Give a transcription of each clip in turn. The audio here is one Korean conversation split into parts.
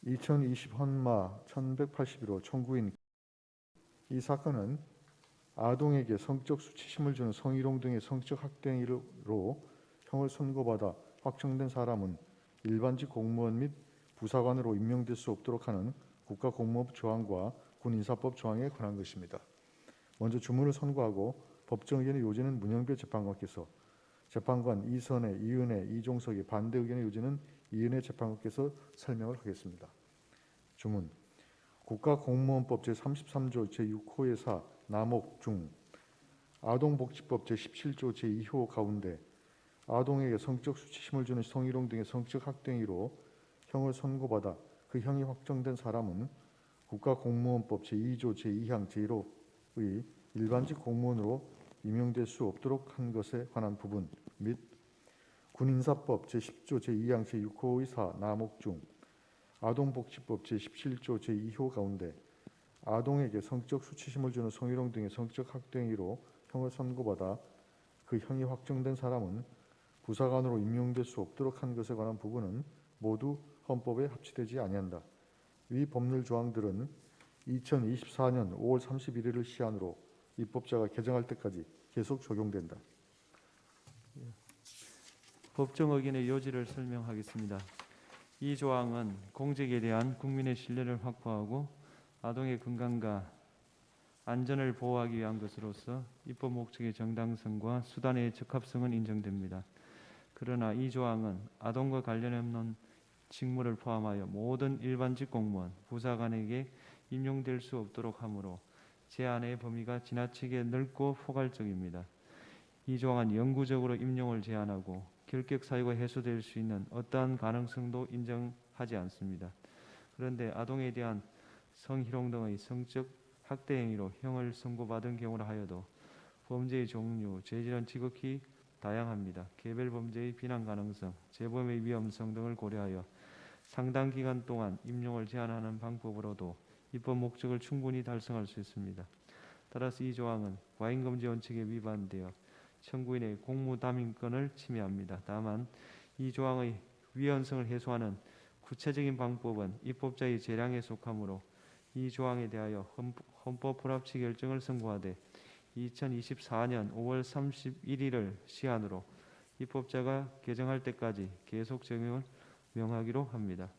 2020 헌마 1181호 청구인. 이 사건은 아동에게 성적 수치심을 주는 성희롱 등의 성적 학대행위로 형을 선고받아 확정된 사람은 일반직 공무원 및 부사관으로 임명될 수 없도록 하는 국가공무원법 조항과 군인사법 조항에 관한 것입니다. 먼저 주문을 선고하고 법정 의견의 요지는 문영배 재판관께서, 재판관 이선혜, 이은혜, 이종석의 반대 의견의 요지는 이은혜 재판관께서 설명을 하겠습니다. 주문. 국가공무원법 제33조 제6호의 4 남옥 중 아동복지법 제17조 제2호 가운데 아동에게 성적 수치심을 주는 성희롱 등의 성적 학대행위로 형을 선고받아 그 형이 확정된 사람은 국가공무원법 제2조 제2항 제1호의 일반직 공무원으로 임용될 수 없도록 한 것에 관한 부분 및 군인사법 제10조 제2항 제6호의 4 남옥 중 아동복지법 제17조 제2호 가운데 아동에게 성적 수치심을 주는 성희롱 등의 성적 학대행위로 형을 선고받아 그 형이 확정된 사람은 부사관으로 임용될 수 없도록 한 것에 관한 부분은 모두 헌법에 합치되지 아니한다. 위 법률 조항들은 2024년 5월 31일을 시한으로 입법자가 개정할 때까지 계속 적용된다. 법정 의견의 요지를 설명하겠습니다. 이 조항은 공직에 대한 국민의 신뢰를 확보하고 아동의 건강과 안전을 보호하기 위한 것으로서 입법 목적의 정당성과 수단의 적합성은 인정됩니다. 그러나 이 조항은 아동과 관련 없는 직무를 포함하여 모든 일반직 공무원, 부사관에게 임용될 수 없도록 하므로 제한의 범위가 지나치게 넓고 포괄적입니다. 이 조항은 영구적으로 임용을 제한하고 결격 사유가 해소될 수 있는 어떠한 가능성도 인정하지 않습니다. 그런데 아동에 대한 성희롱 등의 성적 학대 행위로 형을 선고받은 경우라 하여도 범죄의 종류, 죄질은 지극히 다양합니다. 개별 범죄의 비난 가능성, 재범의 위험성 등을 고려하여 상당 기간 동안 임용을 제한하는 방법으로도 입법 목적을 충분히 달성할 수 있습니다. 따라서 이 조항은 과잉금지 원칙에 위반되어 청구인의 공무담임권을 침해합니다. 다만 이 조항의 위헌성을 해소하는 구체적인 방법은 입법자의 재량에 속하므로 이 조항에 대하여 헌법 불합치 결정을 선고하되 2024년 5월 31일을 시한으로 입법자가 개정할 때까지 계속 적용을 명하기로 합니다.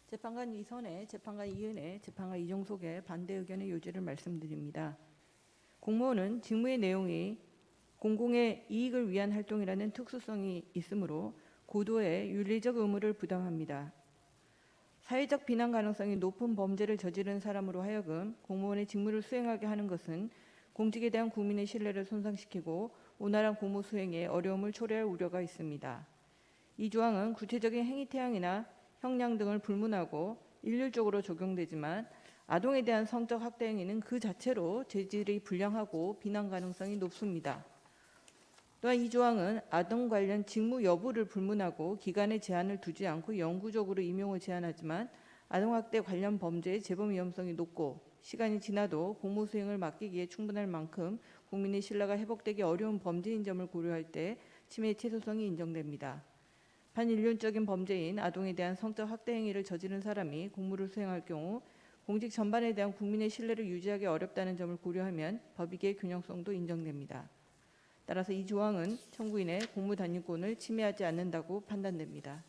재판관 이선혜, 재판관 이은혜, 재판관 이종석의 반대 의견의 요지를 말씀드립니다. 공무원은 직무의 내용이 공공의 이익을 위한 활동이라는 특수성이 있으므로 고도의 윤리적 의무를 부담합니다. 사회적 비난 가능성이 높은 범죄를 저지른 사람으로 하여금 공무원의 직무를 수행하게 하는 것은 공직에 대한 국민의 신뢰를 손상시키고 원활한 공무 수행에 어려움을 초래할 우려가 있습니다. 이 조항은 구체적인 행위 태양이나 형량 등을 불문하고 일률적으로 적용되지만 아동에 대한 성적 학대 행위는 그 자체로 죄질이 불량하고 비난 가능성이 높습니다. 또한 이 조항은 아동 관련 직무 여부를 불문하고 기간에 제한을 두지 않고 영구적으로 임용을 제한하지만 아동학대 관련 범죄의 재범 위험성이 높고 시간이 지나도 공무 수행을 맡기기에 충분할 만큼 국민의 신뢰가 회복되기 어려운 범죄인 점을 고려할 때 침해 최소성이 인정됩니다. 반인륜적인 범죄인 아동에 대한 성적 학대 행위를 저지른 사람이 공무를 수행할 경우 공직 전반에 대한 국민의 신뢰를 유지하기 어렵다는 점을 고려하면 법익의 균형성도 인정됩니다. 따라서 이 조항은 청구인의 공무단위권을 침해하지 않는다고 판단됩니다.